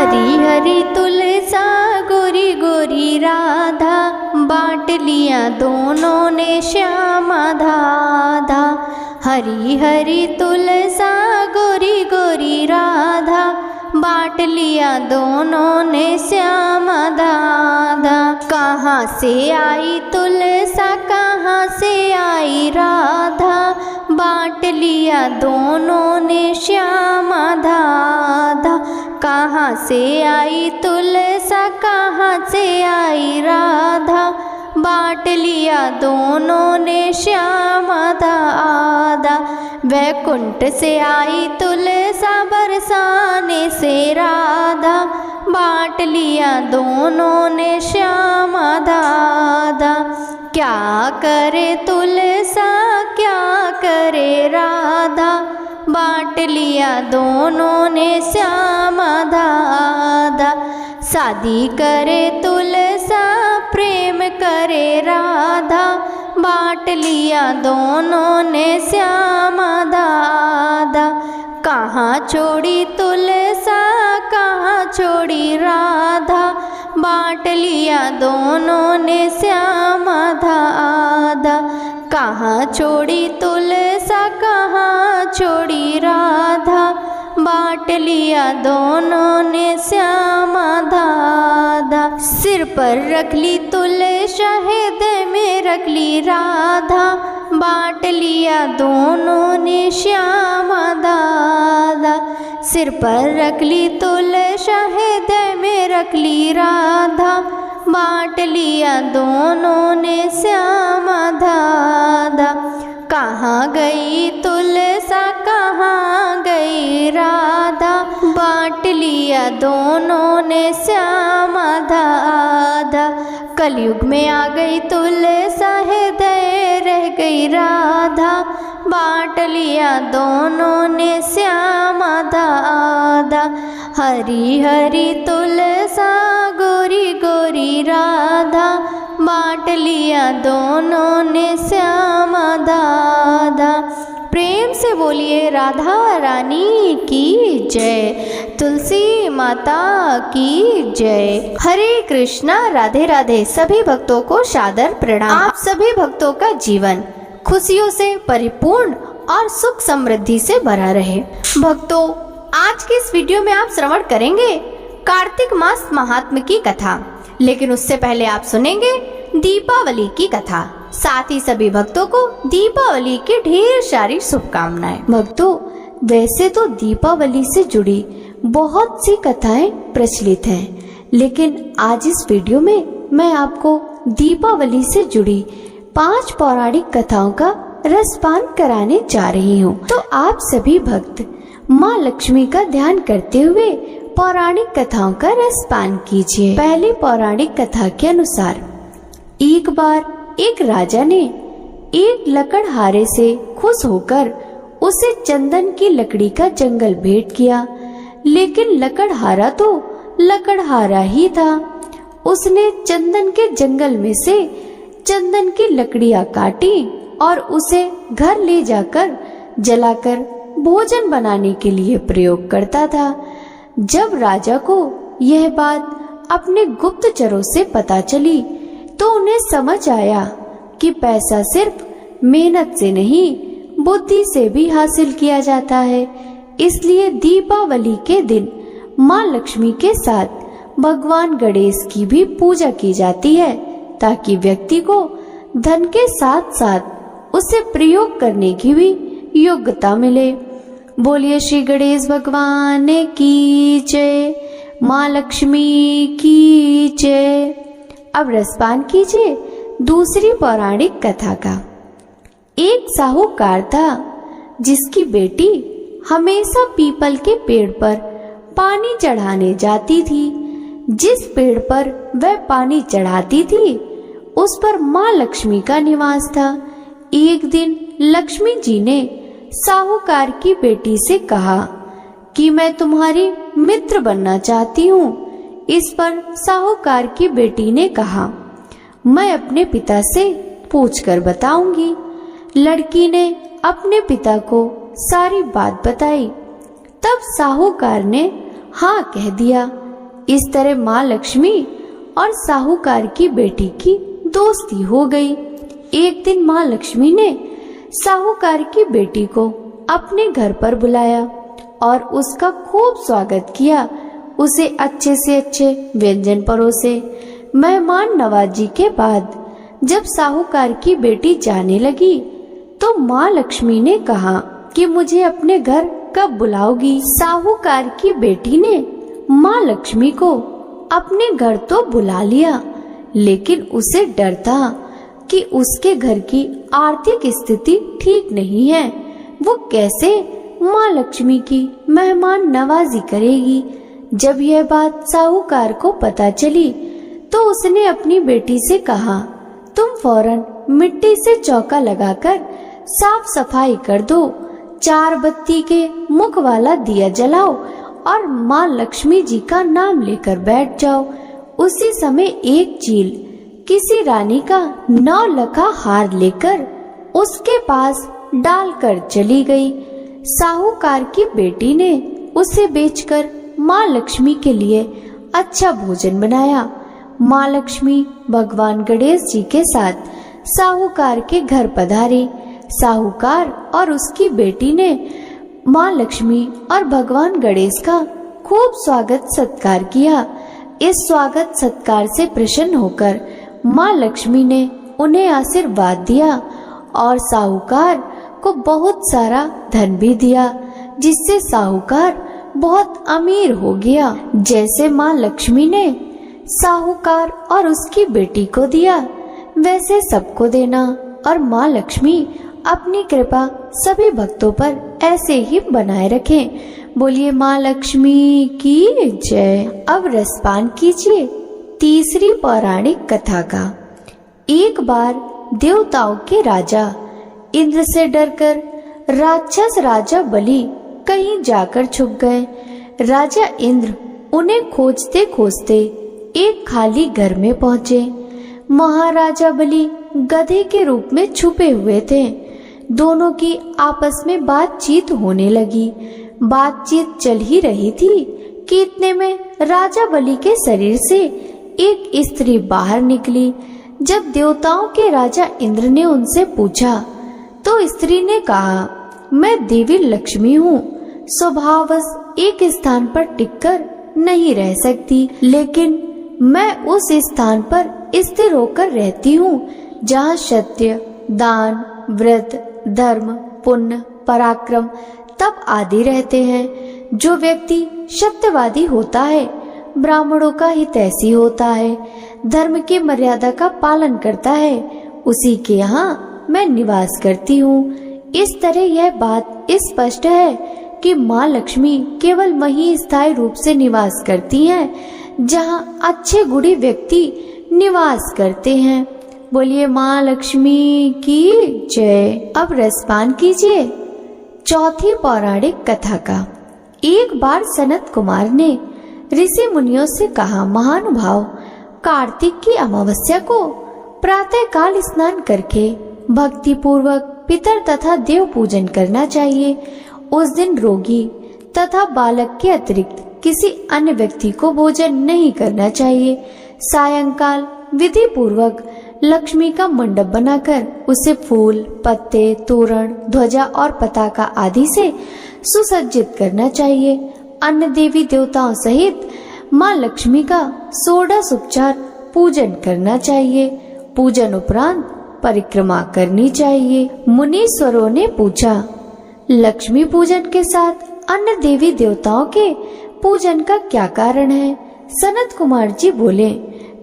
हरी हरी तुलसा गोरी गोरी राधा, बांट लिया दोनों ने श्याम आधा आधा। हरी हरी तुलसा गोरी गोरी राधा, बांट लिया दोनों ने श्याम आधा आधा। कहाँ से आई तुलसा कहाँ से आई राधा, बांट लिया दोनों ने श्याम आधा आधा। कहाँ से आई तुलसा कहाँ से आई राधा, बांट लिया दोनों ने श्याम आधा आधा। वैकुंठ से आई तुलसा बरसाने से राधा, बांट लिया दोनों ने श्याम आधा आधा। क्या करे तुलसा क्या करे राधा, बांट लिया दोनों ने श्याम आधा आधा। शादी करे तुलसा प्रेम करे राधा, बांट लिया दोनों ने श्याम आधा आधा। कहाँ छोड़ी तुलसा कहाँ छोड़ी राधा, बांट लिया दोनों ने श्याम आधा आधा। कहाँ छोड़ी तुलसा कहाँ छोड़ी राधा, बांट लिया दोनों ने श्याम आधा आधा। सिर पर रख ली तुलसा हृदय में रख ली राधा, बांट लिया दोनों ने श्याम आधा आधा। सिर पर रख ली तुलसा हृदय में रख ली राधा, बांट लिया दोनों ने श्याम आधा आधा। कहाँ गई तुलसा कहाँ गई राधा, बांट लिया दोनों ने श्याम आधा आधा। कलयुग में आ गई तुलसा हृदय रह गई राधा, बांट लिया दोनों ने श्याम आधा आधा। हरी हरी तुलसा गोरी गोरी राधा, बांट लिया दोनों ने श्याम आधा आधा। प्रेम से बोलिए राधा रानी की जय, तुलसी माता की जय। हरे कृष्णा राधे राधे। सभी भक्तों को सादर प्रणाम। आप सभी भक्तों का जीवन खुशियों से परिपूर्ण और सुख समृद्धि से भरा रहे। भक्तों, आज के इस वीडियो में आप श्रवण करेंगे कार्तिक मास महात्म्य की कथा, लेकिन उससे पहले आप सुनेंगे दीपावली की कथा। साथ ही सभी भक्तों को दीपावली की ढेर सारी शुभकामनाएं। भक्तों, वैसे तो दीपावली से जुड़ी बहुत सी कथाएं प्रचलित हैं, लेकिन आज इस वीडियो में मैं आपको दीपावली से जुड़ी 5 पौराणिक कथाओं का रसपान कराने जा रही हूँ। तो आप सभी भक्त माँ लक्ष्मी का ध्यान करते हुए पौराणिक कथाओं का रसपान कीजिए। पहली पौराणिक कथा के अनुसार, एक बार एक राजा ने एक लकड़हारे से खुश होकर उसे चंदन की लकड़ी का जंगल भेंट किया, लेकिन लकड़हारा तो लकड़हारा ही था। उसने चंदन के जंगल में से चंदन की लकड़ियां काटी और उसे घर ले जाकर जलाकर भोजन बनाने के लिए प्रयोग करता था। जब राजा को यह बात अपने गुप्तचरों से पता चली, तो उन्हें समझ आया कि पैसा सिर्फ मेहनत से नहीं, बुद्धि से भी हासिल किया जाता है। इसलिए दीपावली के दिन माँ लक्ष्मी के साथ भगवान गणेश की भी पूजा की जाती है, ताकि व्यक्ति को धन के साथ साथ उसे प्रयोग करने की भी योग्यता मिले। बोलिए श्री गणेश भगवान की जय, माँ लक्ष्मी की जय। अब रसपान कीजिए दूसरी पौराणिक कथा का। एक साहूकार था जिसकी बेटी हमेशा पीपल के पेड़ पर पानी चढ़ाने जाती थी। जिस पेड़ पर वह पानी चढ़ाती थी, उस पर माँ लक्ष्मी का निवास था। एक दिन लक्ष्मी जी ने साहूकार की बेटी से कहा कि मैं तुम्हारी मित्र बनना चाहती हूँ। इस पर साहूकार की बेटी ने कहा, मैं अपने पिता से पूछकर बताऊंगी। लड़की ने अपने पिता को सारी बात बताई। तब साहूकार ने हाँ कह दिया। इस तरह माँ लक्ष्मी और साहूकार की बेटी की दोस्ती हो गई। एक दिन माँ लक्ष्मी ने साहूकार की बेटी को अपने घर पर बुलाया और उसका खूब स्वागत किया। उसे अच्छे से अच्छे व्यंजन परोसे। मेहमान नवाजी के बाद जब साहूकार की बेटी जाने लगी तो माँ लक्ष्मी ने कहा कि मुझे अपने घर कब बुलाओगी। साहूकार की बेटी ने माँ लक्ष्मी को अपने घर तो बुला लिया, लेकिन उसे डर था कि उसके घर की आर्थिक स्थिति ठीक नहीं है। वो कैसे माँ लक्ष्मी की मेहमान नवाजी करेगी। जब यह बात साहूकार को पता चली तो उसने अपनी बेटी से कहा, तुम फौरन मिट्टी से चौका लगाकर साफ सफाई कर दो, 4 बत्ती के मुख वाला दिया जलाओ और माँ लक्ष्मी जी का नाम लेकर बैठ जाओ। उसी समय एक चील किसी रानी का 9 लखा हार लेकर उसके पास डालकर चली गई। साहूकार की बेटी ने उसे बेचकर माँ लक्ष्मी के लिए अच्छा भोजन बनाया। माँ लक्ष्मी भगवान गणेश जी के साथ साहूकार के घर पधारी। साहूकार और उसकी बेटी ने माँ लक्ष्मी और भगवान गणेश का खूब स्वागत सत्कार किया। इस स्वागत सत्कार से प्रसन्न होकर माँ लक्ष्मी ने उन्हें आशीर्वाद दिया और साहूकार को बहुत सारा धन भी दिया, जिससे साहूकार बहुत अमीर हो गया। जैसे माँ लक्ष्मी ने साहूकार और उसकी बेटी को दिया, वैसे सबको देना और माँ लक्ष्मी अपनी कृपा सभी भक्तों पर ऐसे ही बनाए रखें। बोलिए माँ लक्ष्मी की जय। अब रसपान कीजिए तीसरी पौराणिक कथा का। एक बार देवताओं के राजा इंद्र से डरकर राक्षस राजा बलि कहीं जाकर छुप गए। राजा इंद्र उन्हें खोजते खोजते एक खाली घर में पहुंचे। महाराजा बलि गधे के रूप में छुपे हुए थे। दोनों की आपस में बातचीत होने लगी। बातचीत चल ही रही थी कि इतने में राजा बलि के शरीर से एक स्त्री बाहर निकली। जब देवताओं के राजा इंद्र ने उनसे पूछा तो स्त्री ने कहा, मैं देवी लक्ष्मी हूँ, स्वभावश एक स्थान पर टिककर नहीं रह सकती, लेकिन मैं उस स्थान पर स्थिर होकर रहती हूँ जहाँ सत्य, दान, व्रत, धर्म, पुण्य, पराक्रम, तप आदि रहते हैं। जो व्यक्ति सत्यवादी होता है, ब्राह्मणों का हितैषी होता है, धर्म की मर्यादा का पालन करता है, उसी के यहाँ मैं निवास करती हूँ। इस तरह यह बात स्पष्ट है कि माँ लक्ष्मी केवल वहीं स्थायी रूप से निवास करती हैं जहाँ अच्छे गुणी व्यक्ति निवास करते हैं। बोलिए माँ लक्ष्मी की जय। अब रसपान कीजिए चौथी पौराणिक कथा का। एक बार सनत कुमार ने ऋषि मुनियों से कहा, महानुभाव, कार्तिक की अमावस्या को प्रातः काल स्नान करके भक्ति पूर्वक पितर तथा देव पूजन करना चाहिए। उस दिन रोगी तथा बालक के अतिरिक्त किसी अन्य व्यक्ति को भोजन नहीं करना चाहिए। सायंकाल विधि पूर्वक लक्ष्मी का मंडप बनाकर उसे फूल, पत्ते, तोरण, ध्वजा और पताका आदि से सुसज्जित करना चाहिए। अन्य देवी देवताओं सहित माँ लक्ष्मी का षोडशोपचार पूजन करना चाहिए। पूजन उपरांत परिक्रमा करनी चाहिए। मुनीश्वरों ने पूछा, लक्ष्मी पूजन के साथ अन्य देवी देवताओं के पूजन का क्या कारण है? सनत कुमार जी बोले,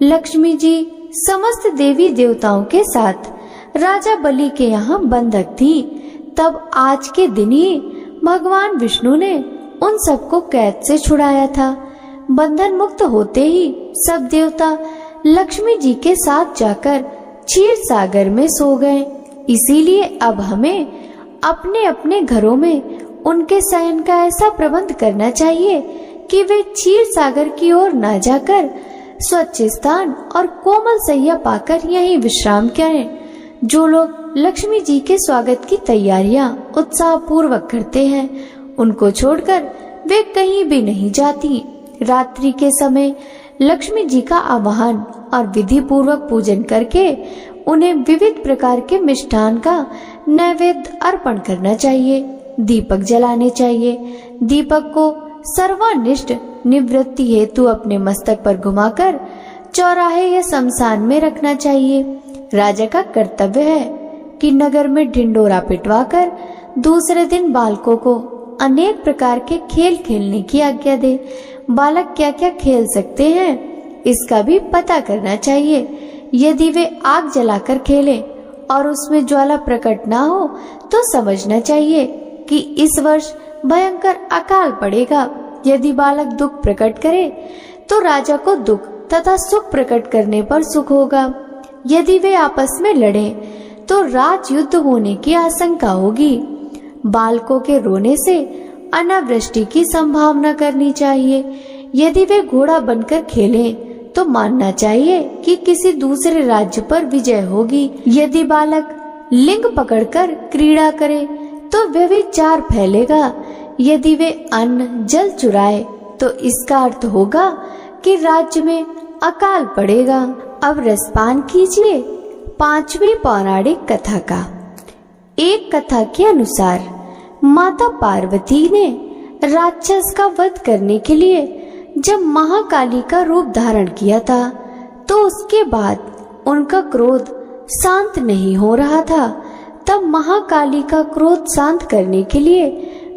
लक्ष्मी जी समस्त देवी देवताओं के साथ राजा बलि के यहाँ बंधक थी। तब आज के दिन ही भगवान विष्णु ने उन सबको कैद से छुड़ाया था। बंधन मुक्त होते ही सब देवता लक्ष्मी जी के साथ जाकर क्षीर सागर में सो गए। इसीलिए अब हमें अपने अपने घरों में उनके शयन का ऐसा प्रबंध करना चाहिए कि वे क्षीर सागर की ओर न जाकर स्वच्छ स्थान और कोमल सैया पाकर यहीं विश्राम करें। जो लोग लक्ष्मी जी के स्वागत की तैयारियां उत्साह पूर्वक करते हैं, उनको छोड़कर वे कहीं भी नहीं जाती। रात्रि के समय लक्ष्मी जी का आवाहन और विधि पूर्वक पूजन करके उन्हें विविध प्रकार के मिष्ठान का नैवेद्य अर्पण करना चाहिए। दीपक जलाने चाहिए। दीपक को सर्वनिष्ठ निवृत्ति हेतु अपने मस्तक पर घुमाकर चौराहे या शमशान में रखना चाहिए। राजा का कर्तव्य है कि नगर में ढिंडोरा पिटवाकर दूसरे दिन बालकों को अनेक प्रकार के खेल खेलने की आज्ञा दे। बालक क्या क्या खेल सकते हैं इसका भी पता करना चाहिए। यदि वे आग जलाकर खेलें और उसमें ज्वाला प्रकट ना हो तो समझना चाहिए कि इस वर्ष भयंकर अकाल पड़ेगा। यदि बालक दुख प्रकट करे तो राजा को दुख तथा सुख प्रकट करने पर सुख होगा। यदि वे आपस में लड़ें तो राजयुद्ध होने की आशंका होगी। बालकों के रोने से अनावृष्टि की संभावना करनी चाहिए। यदि वे घोड़ा बनकर खेलें तो मानना चाहिए कि किसी दूसरे राज्य पर विजय होगी। यदि बालक लिंग पकड़कर क्रीड़ा करे तो व्यभिचार फैलेगा। यदि वे अन्न जल चुराए तो इसका अर्थ होगा कि राज्य में अकाल पड़ेगा। अब रसपान कीजिए 5वीं पौराणिक कथा का। एक कथा के अनुसार माता पार्वती ने राक्षस का वध करने के लिए जब महाकाली का रूप धारण किया था तो उसके बाद उनका क्रोध शांत नहीं हो रहा था। तब महाकाली का क्रोध शांत करने के लिए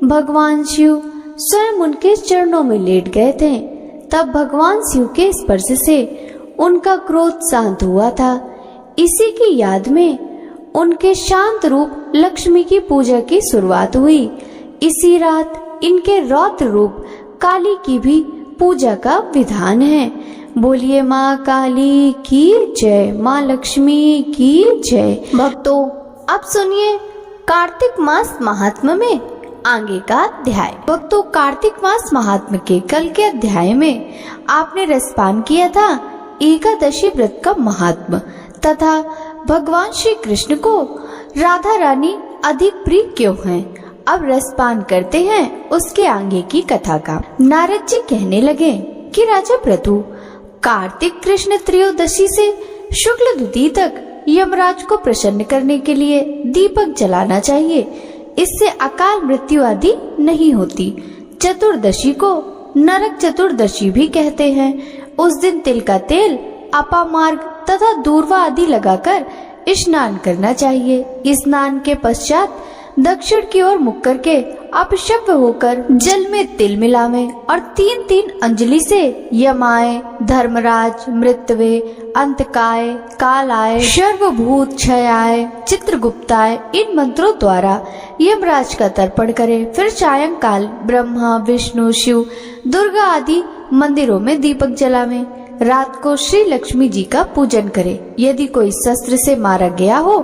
भगवान शिव स्वयं उनके चरणों में लेट गए थे। तब भगवान शिव के स्पर्श से उनका क्रोध शांत हुआ था। इसी की याद में उनके शांत रूप लक्ष्मी की पूजा की शुरुआत हुई। इसी रात इनके रौद्र रूप काली की भी पूजा का विधान है। बोलिए माँ काली की जय, माँ लक्ष्मी की जय। भक्तों, अब सुनिए कार्तिक मास महात्म्य में आगे का अध्याय। भक्तों, कार्तिक मास महात्म्य के कल के अध्याय में आपने रसपान किया था एकादशी व्रत का महात्म्य तथा भगवान श्री कृष्ण को राधा रानी अधिक प्रिय क्यों हैं। अब रसपान करते हैं उसके आगे की कथा का। नारद जी कहने लगे कि राजा प्रभु, कार्तिक कृष्ण त्रयोदशी से शुक्ल द्वितीया तक यमराज को प्रसन्न करने के लिए दीपक जलाना चाहिए। इससे अकाल मृत्यु आदि नहीं होती। चतुर्दशी को नरक चतुर्दशी भी कहते हैं। उस दिन तिल का तेल, अपामार्ग तथा दूर्वा आदि लगाकर स्नान करना चाहिए। स्नान के पश्चात दक्षिण की ओर मुख करके अपशब्द होकर जल में तिल मिलावें और 3-3 अंजलि से यमाय, धर्मराज, मृत्यवे, अंतकाय, कालाय, सर्वभूत क्षयाय, चित्रगुप्ताय इन मंत्रों द्वारा यमराज का तर्पण करें। फिर सायंकाल ब्रह्मा, विष्णु, शिव, दुर्गा आदि मंदिरों में दीपक जलावें। रात को श्री लक्ष्मी जी का पूजन करें। यदि कोई शस्त्र से मारा गया हो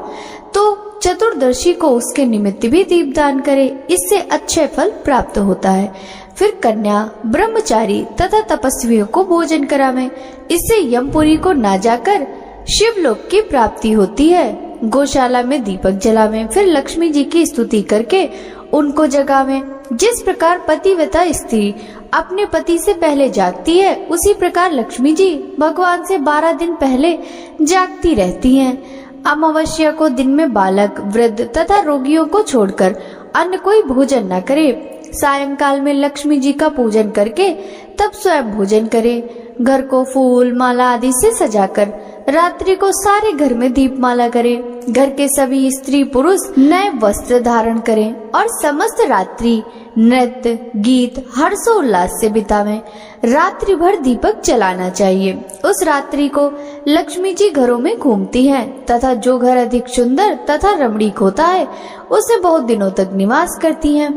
तो चतुर्दशी को उसके निमित्त भी दीपदान करें। इससे अच्छे फल प्राप्त होता है। फिर कन्या, ब्रह्मचारी तथा तपस्वियों को भोजन करावें। इससे यमपुरी को ना जाकर शिवलोक की प्राप्ति होती है। गौशाला में दीपक जलावें। फिर लक्ष्मी जी की स्तुति करके उनको जगावें। जिस प्रकार पतिव्रता स्त्री अपने पति से पहले जागती है, उसी प्रकार लक्ष्मी जी भगवान से 12 दिन पहले जागती रहती हैं। अमावस्या को दिन में बालक, वृद्ध तथा रोगियों को छोड़कर अन्य कोई भोजन न करे। सायंकाल में लक्ष्मी जी का पूजन करके तब स्वयं भोजन करे। घर को फूल माला आदि से सजाकर रात्रि को सारे घर में दीपमाला करें। घर के सभी स्त्री पुरुष नए वस्त्र धारण करें और समस्त रात्रि नृत्य, गीत, हर्षोल्लास से बितावें। रात्रि भर दीपक जलाना चाहिए। उस रात्रि को लक्ष्मी जी घरों में घूमती हैं तथा जो घर अधिक सुंदर तथा रमणीक होता है उसे बहुत दिनों तक निवास करती हैं।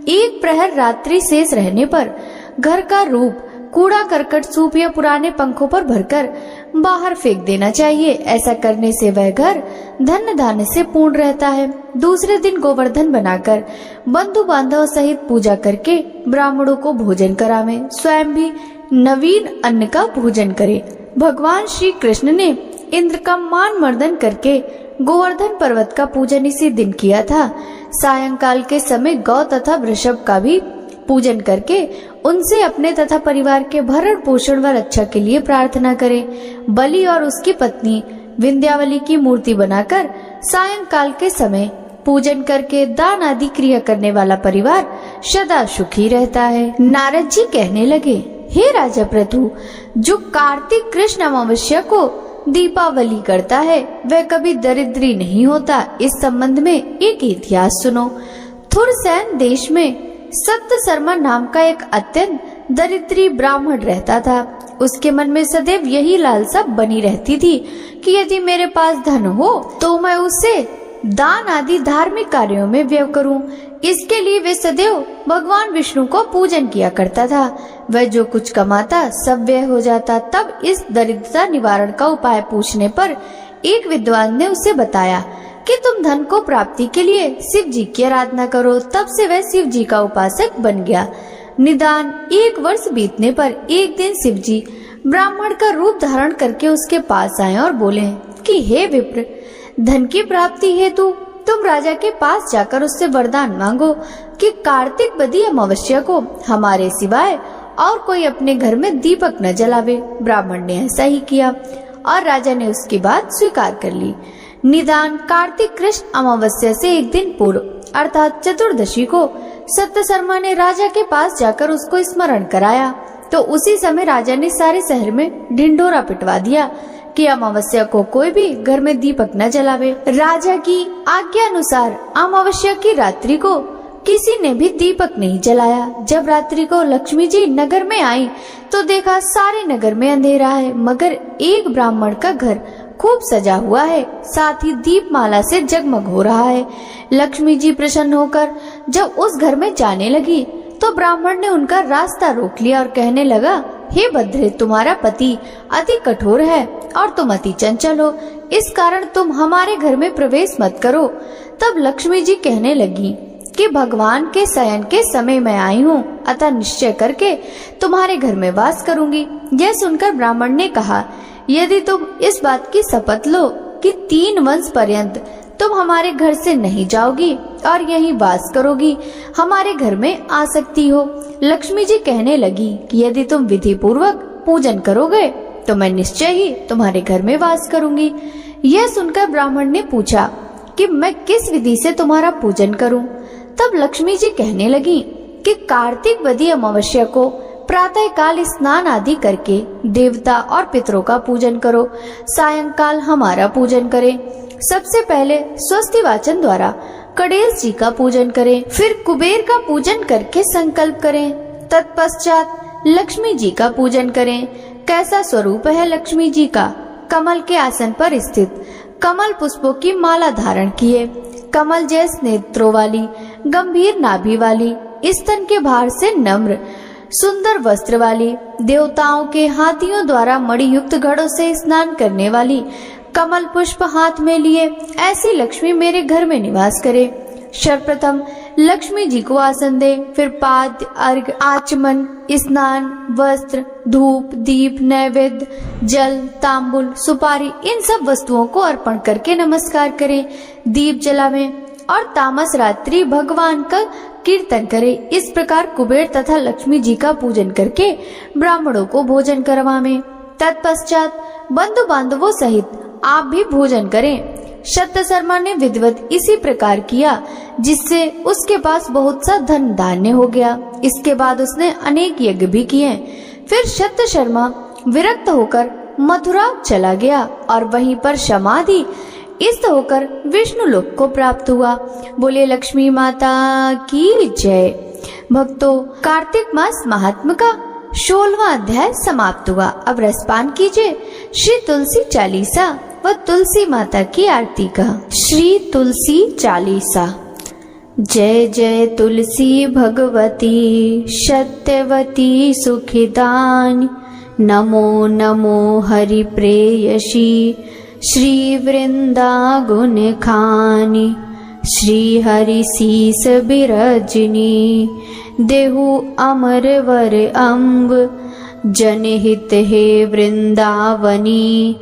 एक प्रहर रात्रि शेष रहने पर घर का रूप कूड़ा करकट, सूप या पुराने पंखों पर भरकर बाहर फेंक देना चाहिए। ऐसा करने से वह घर धन धान्य से पूर्ण रहता है। दूसरे दिन गोवर्धन बनाकर बंधु बांधव सहित पूजा करके ब्राह्मणों को भोजन करावें। स्वयं भी नवीन अन्न का भोजन करें। भगवान श्री कृष्ण ने इंद्र का मान मर्दन करके गोवर्धन पर्वत का पूजन इसी दिन किया था। सायंकाल के समय गौ तथा वृषभ का भी पूजन करके उनसे अपने तथा परिवार के भरण पोषण व रक्षा के लिए प्रार्थना करें। बलि और उसकी पत्नी विंध्यावली की मूर्ति बनाकर सायंकाल के समय पूजन करके दान आदि क्रिया करने वाला परिवार सदा सुखी रहता है। नारद जी कहने लगे, हे राजा प्रथु, जो कार्तिक कृष्ण अमावस्या को दीपावली करता है वह कभी दरिद्री नहीं होता। इस संबंध में एक इतिहास सुनो। थुरसैन देश में सत्य शर्मा नाम का एक अत्यंत दरिद्री ब्राह्मण रहता था। उसके मन में सदैव यही लालसा बनी रहती थी कि यदि मेरे पास धन हो तो मैं उसे दान आदि धार्मिक कार्यों में व्यय करूं। इसके लिए वे सदैव भगवान विष्णु को पूजन किया करता था। वह जो कुछ कमाता सब व्यय हो जाता। तब इस दरिद्रता निवारण का उपाय पूछने पर एक विद्वान ने उसे बताया कि तुम धन को प्राप्ति के लिए शिव जी की आराधना करो। तब से वह शिव जी का उपासक बन गया। निदान 1 वर्ष बीतने पर एक दिन शिव जी ब्राह्मण का रूप धारण करके उसके पास आए और बोले कि हे विप्र, धन की प्राप्ति हेतु तुम राजा के पास जाकर उससे वरदान मांगो कि कार्तिक बदी अमावस्या को हमारे सिवाय और कोई अपने घर में दीपक न जलावे। ब्राह्मण ने ऐसा ही किया और राजा ने उसकी बात स्वीकार कर ली। निदान कार्तिक कृष्ण अमावस्या से एक दिन पूर्व अर्थात चतुर्दशी को सत्य शर्मा ने राजा के पास जाकर उसको स्मरण कराया। तो उसी समय राजा ने सारे शहर में ढिंढोरा पिटवा दिया कि अमावस्या को कोई भी घर में दीपक न जलावे। राजा की आज्ञा अनुसार अमावस्या की रात्रि को किसी ने भी दीपक नहीं जलाया। जब रात्रि को लक्ष्मी जी नगर में आई तो देखा सारे नगर में अंधेरा है, मगर एक ब्राह्मण का घर खूब सजा हुआ है, साथ ही दीपमाला से जगमग हो रहा है। लक्ष्मी जी प्रसन्न होकर जब उस घर में जाने लगी तो ब्राह्मण ने उनका रास्ता रोक लिया और कहने लगा, हे भद्रे, तुम्हारा पति अति कठोर है और तुम अति चंचल हो, इस कारण तुम हमारे घर में प्रवेश मत करो। तब लक्ष्मी जी कहने लगी कि भगवान के शयन के समय मैं आई हूँ, अतः निश्चय करके तुम्हारे घर में वास करूंगी। यह सुनकर ब्राह्मण ने कहा, यदि तुम इस बात की शपथ लो कि 3 वंश पर्यंत तुम हमारे घर से नहीं जाओगी और यहीं वास करोगी, हमारे घर में आ सकती हो। लक्ष्मी जी कहने लगी कि यदि तुम विधि पूर्वक पूजन करोगे तो मैं निश्चय ही तुम्हारे घर में वास करूंगी। यह सुनकर ब्राह्मण ने पूछा कि मैं किस विधि से तुम्हारा पूजन करूं? तब लक्ष्मी जी कहने लगी कि कार्तिक बदी अमावस्या को प्रातः काल स्नान आदि करके देवता और पितरों का पूजन करो, सायंकाल हमारा पूजन करें। सबसे पहले स्वस्ति वाचन द्वारा कड़ेल जी का पूजन करें, फिर कुबेर का पूजन करके संकल्प करें, तत्पश्चात लक्ष्मी जी का पूजन करें। कैसा स्वरूप है लक्ष्मी जी का? कमल के आसन पर स्थित, कमल पुष्पों की माला धारण किए, कमल जैस नेत्रों वाली, गंभीर नाभि वाली, स्तन के भार से नम्र, सुंदर वस्त्र वाली, देवताओं के हाथियों द्वारा मणि युक्त घड़ों से स्नान करने वाली, कमल पुष्प हाथ में लिए ऐसी लक्ष्मी मेरे घर में निवास करे। सर्वप्रथम लक्ष्मी जी को आसन दे, फिर पाद्य, अर्घ, आचमन, स्नान, वस्त्र, धूप, दीप, नैवेद्य, जल, तांबुल, सुपारी इन सब वस्तुओं को अर्पण करके नमस्कार करें, दीप जलावें और तामस रात्रि भगवान का कीर्तन करें। इस प्रकार कुबेर तथा लक्ष्मी जी का पूजन करके ब्राह्मणों को भोजन करवावें। तत्पश्चात बंधु बांधवों सहित आप भी भोजन करें। सत्य शर्मा ने विधिवत इसी प्रकार किया, जिससे उसके पास बहुत सा धन धान्य हो गया। इसके बाद उसने अनेक यज्ञ भी किए। फिर सत्य शर्मा विरक्त होकर मथुरा चला गया और वहीं पर समाधि इष्ट होकर विष्णु लोक को प्राप्त हुआ। बोले लक्ष्मी माता की जय। भक्तों, कार्तिक मास महात्म का 16वां अध्याय समाप्त हुआ। अब रसपान कीजिए श्री तुलसी चालीसा व तुलसी माता की आरती का। श्री तुलसी चालीसा। जय जय तुलसी भगवती सत्यवती सुखिदान, नमो नमो हरि प्रेयसी श्री वृंदा गुण खानी, श्री हरि शीस बिरजनी, देहु अमर वर अम्ब, जनहित हे वृंदावनी,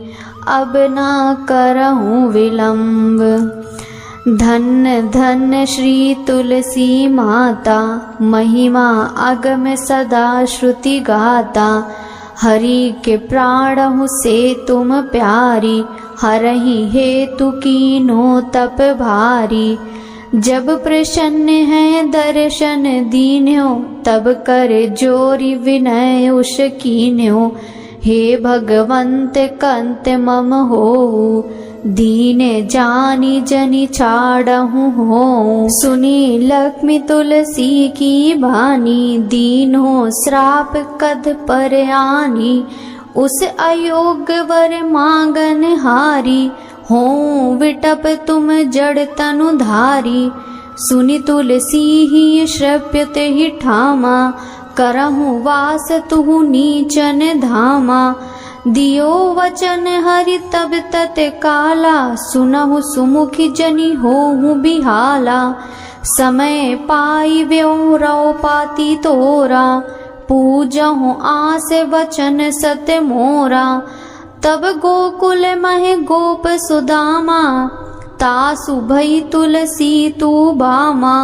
अब ना करहूँ विलम्ब। धन्य धन्य श्री तुलसी माता, महिमा अगम सदा श्रुति गाता। हरि के प्राणहु से तुम प्यारी, हरहि हेतु कीनो तप भारी। जब प्रसन्न है दर्शन दीन्यो, तब कर जोरी विनय उष कीन्यो। हे भगवंत कंत मम होऊ, दीने जानी जनि छाड़हु हो। सुनी लक्ष्मी तुलसी की बानी, दीन हो श्राप कद पर आनी। उस अयोग्य वर मांगन हारी, हो विटप तुम जड़ तनु धारी। सुनि तुलसी ही श्रव्यत ही ठामा, करहु वास तुहु नीचन धामा। दियो वचन हरि तब तत काला, सुनहु सुमुखी जनि होहु बिहाला। समय पाई व्यों रौ पाती तोरा, पूजहु आस वचन सत्य मोरा। तब गोकुल मह गोप सुदामा, तासु भई तुलसी तू बामा।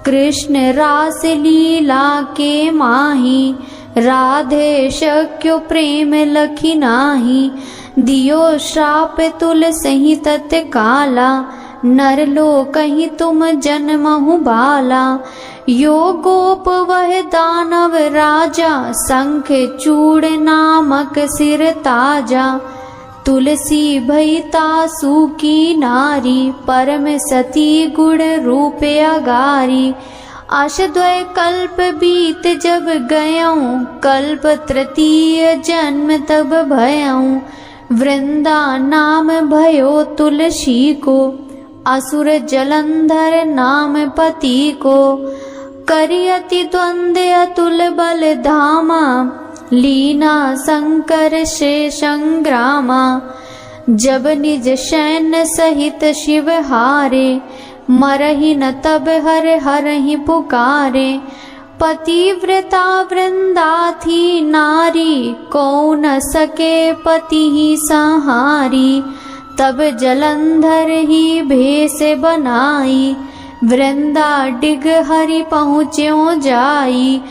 कृष्ण रास लीला के माही, राधे शक्यो प्रेम लखी नाही। दियो श्राप तुलसी तत्काला, नर लोकहि तुम जन्महु बाला। यो गोप वह दानव राजा, शंख चूड़ नामक सिर ताजा। तुलसी भई तासु की नारी, परम सती गुण रूप अगारी। आशद्वय कल्प बीत जब गयऊँ, कल्प तृतीय जन्म तब भयऊँ। वृंदा नाम भयो तुलसी को, असुर जलंधर नाम पति को। करियति द्वंद्व अतुल बल धामा, लीना शंकर से संग्रामा। जब निज सैन्य सहित शिव हारे, मरहि न तब हर हरहि पुकारे। पतिव्रता वृंदा थी नारी, को न सके पति ही संहारी। तब जलंधर ही भेष बनाई, वृंदा डिग हरि पहुँच्यो जाई।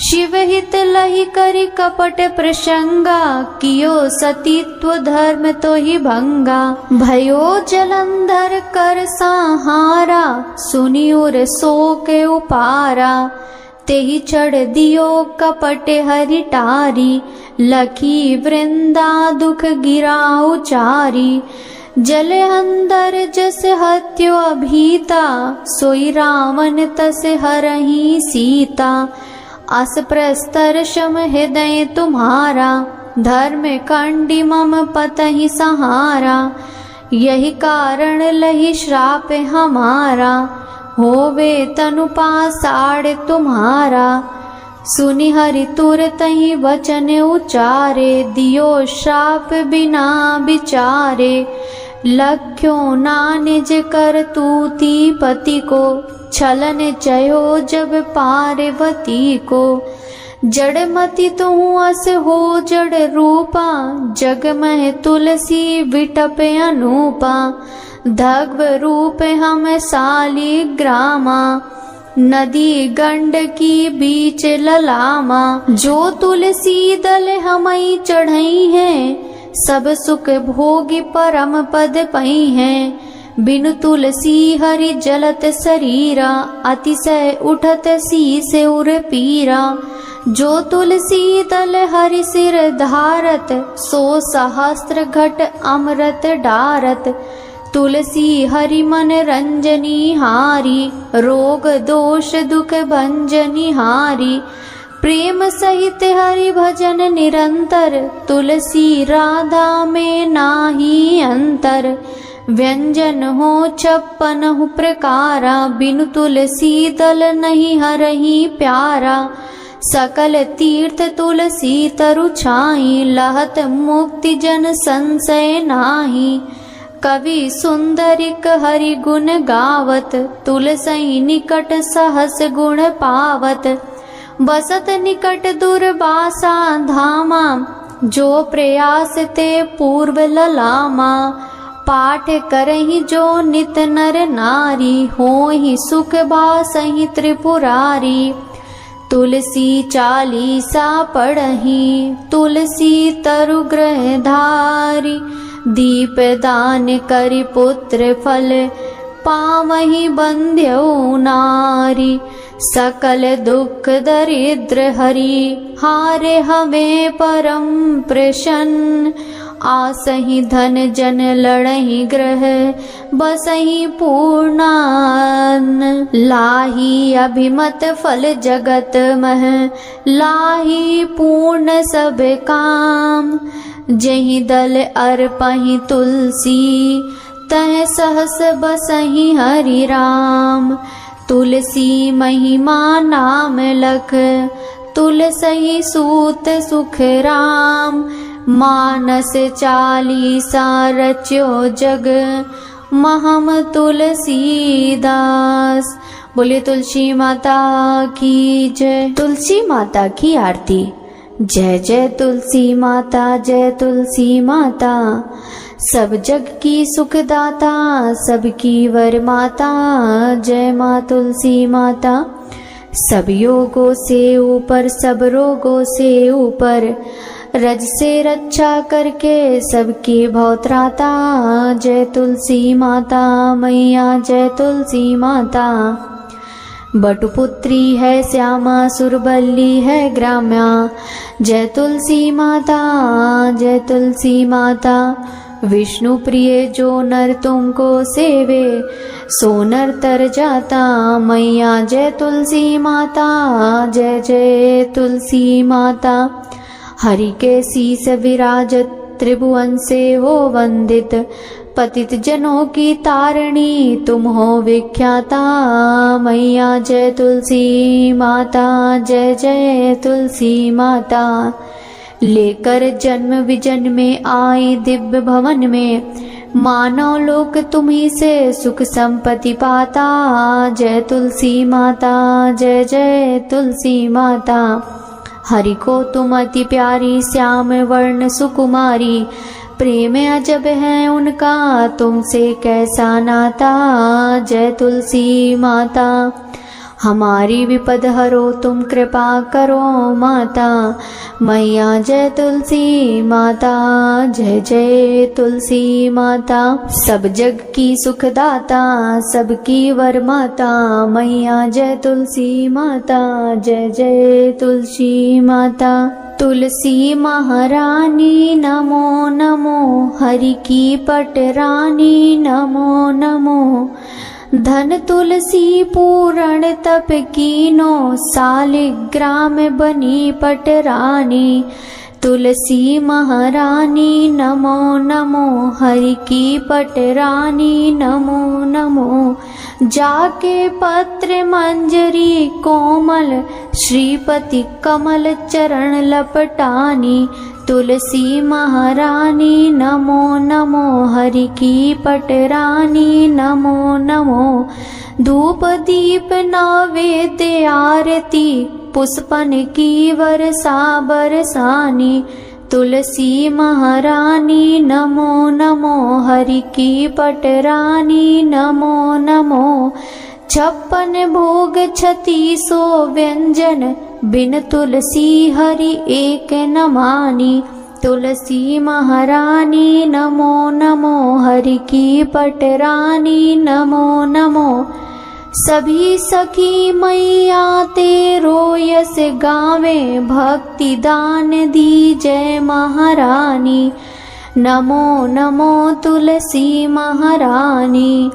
शिव हित लहि करि कपट प्रसंगा, कियो सतीत्व धर्म तो ही भंगा। भयो जलंधर कर संहारा, सुनि उर शोक उपारा। तेहि चढ़ दियो कपट हरि टारी, लखी वृंदा दुख गिरा उचारी। जल अंदर जस हत्यो अभीता, सोई रावण तस हरहि सीता। अस प्रस्तर शम हृदय तुम्हारा, धर्म कंडी मम पतहि सहारा। यही कारण लहि श्राप हमारा, होवे तनु पासाड़ तुम्हारा। सुनि हरि तुरत ही वचन उचारे, दियो श्राप बिना विचारे। लख्यो ना निज कर तूती पति को, छलन चयो जब पार्वती को। जड़मति तुहु अस हो जड़ रूपा, जग मह तुलसी विटप अनूपा। धग्व रूप हम साली ग्रामा, नदी गंड की बीच ललामा। जो तुलसी दल हमई चढ़ई हैं, सब सुख भोगी परम पद पई हैं। बिनु तुलसी हरि जलत शरीरा, अतिशय उठत शीस उर पीरा। जो तुलसी दल हरि सिर धारत, सो सहस्त्र घट अमृत डारत। तुलसी हरि मन रंजनी हारी, रोग दोष दुख भंजनी हारी। प्रेम सहित हरि भजन निरंतर, तुलसी राधा में नाही अंतर। व्यंजन हो 56 प्रकारा, बिनु तुलसी दल नहीं हरहि प्यारा। सकल तीर्थ तुलसी तरु छाई, लहत मुक्ति जन संशय नाही। कवि सुंदरिक हरि गुण गावत, तुलसी निकट सहस गुण पावत। बसत निकट दुर्वासा धामा, जो प्रयास ते पूर्व ललामा। पाठ करहि जो नित नर नारी, होहि सुख बासहि त्रिपुरारी। तुलसी चालीसा पढ़हि, तुलसी तरु ग्रह धारी। दीप दान करि पुत्र फल, पावहि बंध्यो नारी। सकल दुख दरिद्र हरि, हारे हमें परम प्रसन्न। आसहि धन जन लड़हि ग्रह, बसहि पूर्णान्न। लाही अभिमत फल जगत मह, लाही पूर्ण सब काम। जहि दल अर्पहि तुलसी, तह सहस बसहि हरि राम। तुलसी महिमा नाम लख, तुलसी सूत सुख राम। मानस चालीसा रच्यो जग, महम तुलसीदास। बोले तुलसी माता की जय। तुलसी माता की आरती। जय जय तुलसी माता, जय तुलसी माता। सब जग की सुखदाता, सबकी वर माता। जय माँ तुलसी माता। सब योगों से ऊपर, सब रोगों से ऊपर, रज से रक्षा करके सबकी भवत्राता। जय तुलसी माता मैया, जय तुलसी माता। बटुपुत्री है श्यामा, सुरबल्ली है ग्राम्या। जय तुलसी माता, जय तुलसी माता। विष्णु प्रिय जो नर तुमको सेवे, सो नर तर जाता। मैया जय तुलसी माता, जय जय तुलसी माता। हरि के शीस विराजत, त्रिभुवन से हो वंदित। पतित जनों की तारणी, तुम हो विख्याता। मैया जय तुलसी माता, जय जय तुलसी माता। लेकर जन्म विजन में आई दिव्य भवन में, मानव लोक तुम्ही से सुख संपत्ति पाता। जय तुलसी माता, जय जय तुलसी माता। हरि को तुम अति प्यारी, श्याम वर्ण सुकुमारी। प्रेम अजब है उनका, तुमसे कैसा नाता। जय तुलसी माता। हमारी विपद हरो तुम, कृपा करो माता। मैया जय तुलसी माता, जय जय तुलसी माता। सब जग की सुखदाता, सबकी वर माता। मैया जय तुलसी माता, जय जय तुलसी माता। तुलसी महारानी नमो नमो, हरि की पटरानी नमो नमो। धन तुलसी पूरण तप कीनो, सालिग्राम बनी पटरानी। तुलसी महारानी नमो नमो, हरि की पटरानी नमो नमो। जाके पत्र मंजरी कोमल, श्रीपति कमल चरण लपटानी। तुलसी महारानी नमो नमो, हरि की पटरानी नमो नमो। धूप दीप नैवेद्य आरती, पुष्पन की वर्षा बरसानी। तुलसी महारानी नमो नमो, हरि की पटरानी नमो नमो। 56 भोग 3600 व्यंजन, बिन तुलसी हरि एक न मानी। तुलसी महारानी नमो नमो, हरि की पटरानी नमो नमो। सभी सखी मैया तेरो यस गावे, भक्ति दान दी जय महारानी। नमो नमो तुलसी महारानी।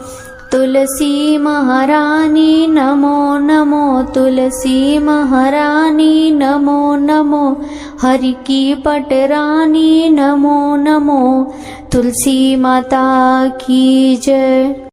तुलसी महारानी नमो नमो, तुलसी महारानी नमो नमो। हरि की पटरानी नमो नमो। तुलसी माता की जय।